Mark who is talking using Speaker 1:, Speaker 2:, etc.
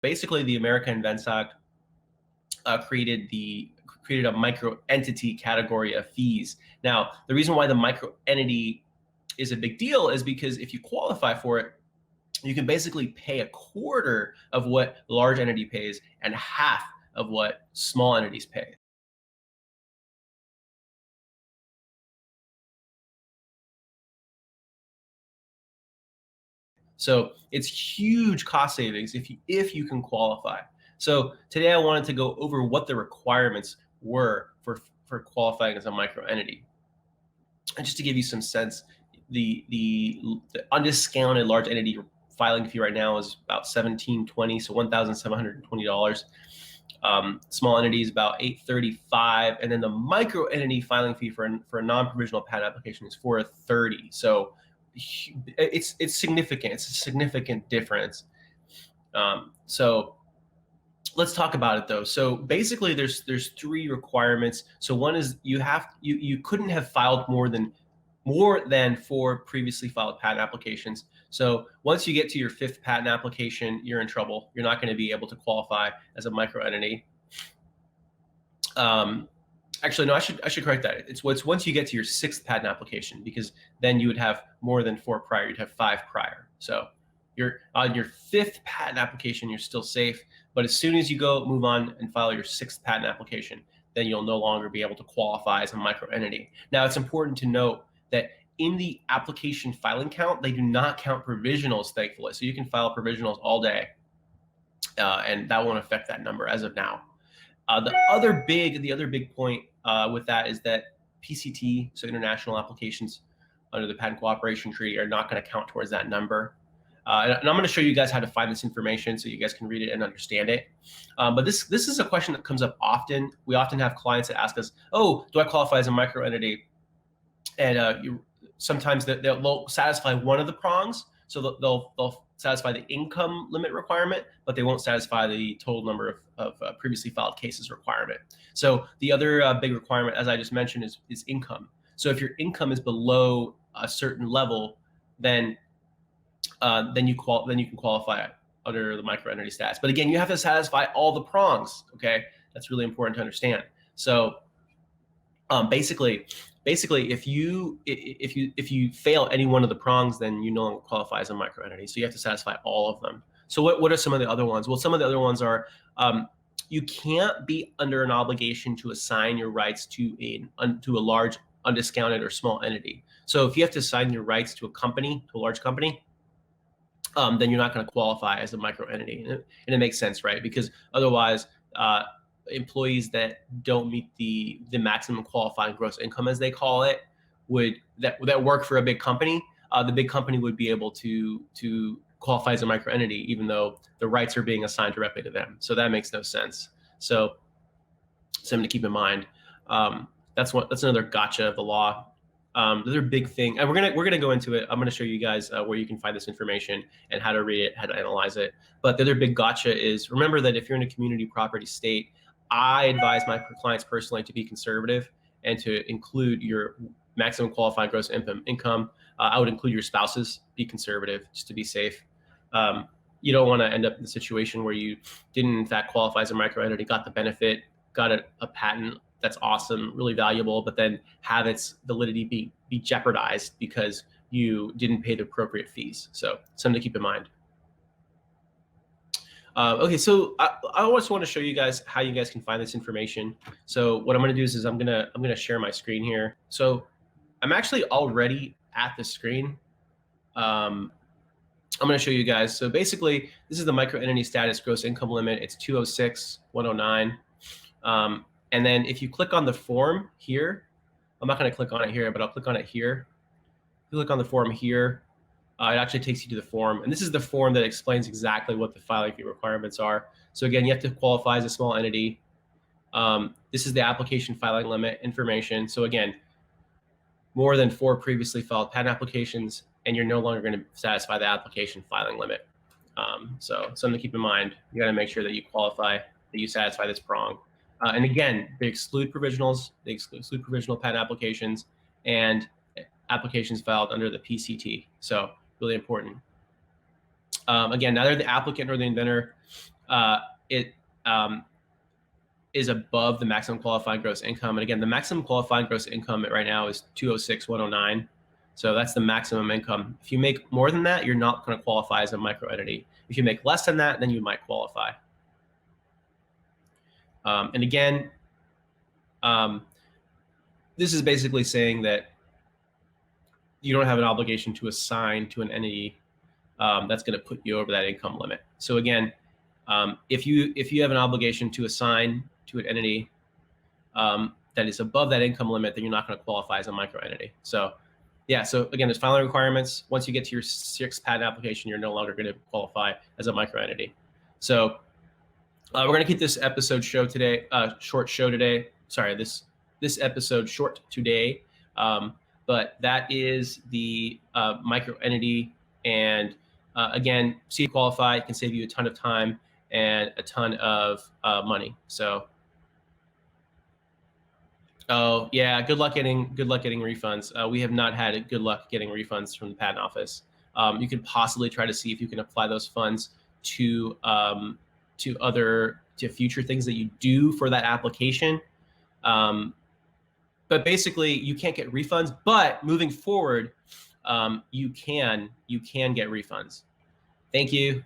Speaker 1: basically the America Invents Act created a micro entity category of fees. Now, the reason why the micro entity is a big deal is because if you qualify for it, you can basically pay a quarter of what large entity pays and half of what small entities pay. So it's huge cost savings if you can qualify. So today I wanted to go over what the requirements were for qualifying as a micro entity. And just to give you some sense, the undiscounted large entity filing fee right now is about $1,720, so $1,720. Small entity is about $835, and then the micro entity filing fee for a non-provisional patent application is $430. So it's significant. It's a significant difference. So let's talk about it though. So basically, there's three requirements. So one is you couldn't have filed more than 4 previously filed patent applications. So once you get to your 5th patent application, you're in trouble. You're not going to be able to qualify as a micro entity. Actually, no, I should correct that. It's once you get to your 6th patent application, because then you would have more than 4 prior. You'd have 5 prior. So you're on your 5th patent application, you're still safe. But as soon as you move on and file your 6th patent application, then you'll no longer be able to qualify as a micro entity. Now, it's important to note that in the application filing count, they do not count provisionals, thankfully. So you can file provisionals all day, and that won't affect that number as of now. The other big point with that is that PCT, so international applications under the Patent Cooperation Treaty, are not going to count towards that number. And I'm going to show you guys how to find this information so you guys can read it and understand it. But this is a question that comes up often. We often have clients that ask us, "Oh, do I qualify as a micro entity?" And sometimes they'll satisfy one of the prongs, so they'll satisfy the income limit requirement, but they won't satisfy the total number of previously filed cases requirement. So the other big requirement, as I just mentioned, is income. So if your income is below a certain level, then you can qualify under the micro entity status. But again, you have to satisfy all the prongs. Okay, that's really important to understand. So basically, if you fail any one of the prongs, then you no longer qualify as a micro entity. So you have to satisfy all of them. So what are some of the other ones? Well, some of the other ones are you can't be under an obligation to assign your rights to a large undiscounted or small entity. So if you have to assign your rights to a large company, then you're not going to qualify as a micro entity, and it makes sense, right? Because otherwise, employees that don't meet the maximum qualifying gross income, as they call it, that work for a big company, the big company would be able to qualify as a micro entity, even though the rights are being assigned directly to them. So that makes no sense. So something to keep in mind. That's another gotcha of the law. The other big thing, and we're gonna go into it. I'm gonna show you guys where you can find this information and how to read it, how to analyze it. But the other big gotcha is, remember that if you're in a community property state, I advise my clients personally to be conservative and to include your maximum qualifying gross income. I would include your spouses. Be conservative, just to be safe. You don't want to end up in the situation where you didn't in fact qualify as a micro entity, got the benefit, got a patent that's awesome, really valuable, but then have its validity be jeopardized because you didn't pay the appropriate fees. So something to keep in mind. Okay, so I also want to show you guys how you guys can find this information. So what I'm going to do is I'm gonna share my screen here. So I'm actually already at the screen. I'm going to show you guys. So basically, this is the micro entity status gross income limit. It's 206,109. And then if you click on the form here, I'm not going to click on it here, but I'll click on it here. If you click on the form here, it actually takes you to the form. And this is the form that explains exactly what the filing fee requirements are. So again, you have to qualify as a small entity. This is the application filing limit information. So again, more than 4 previously filed patent applications, and you're no longer going to satisfy the application filing limit. So something to keep in mind. You got to make sure that you qualify, that you satisfy this prong. And again, they exclude provisionals, they exclude provisional patent applications, and applications filed under the PCT. So really important. Again, neither the applicant nor the inventor it is above the maximum qualifying gross income. And again, the maximum qualifying gross income right now is 206,109. So that's the maximum income. If you make more than that, you're not going to qualify as a micro entity. If you make less than that, then you might qualify. And again, this is basically saying that you don't have an obligation to assign to an entity that's going to put you over that income limit. So again, if you have an obligation to assign to an entity that is above that income limit, then you're not going to qualify as a micro entity. So yeah, so again, there's filing requirements. Once you get to your 6th patent application, you're no longer going to qualify as a micro entity. So we're going to keep this episode short show today. Sorry, this episode short today. But that is the micro entity. And again, see qualify can save you a ton of time and a ton of money. So, oh yeah, good luck getting refunds. We have not had good luck getting refunds from the patent office. You could possibly try to see if you can apply those funds to future things that you do for that application. But basically, you can't get refunds. But moving forward, you can get refunds. Thank you.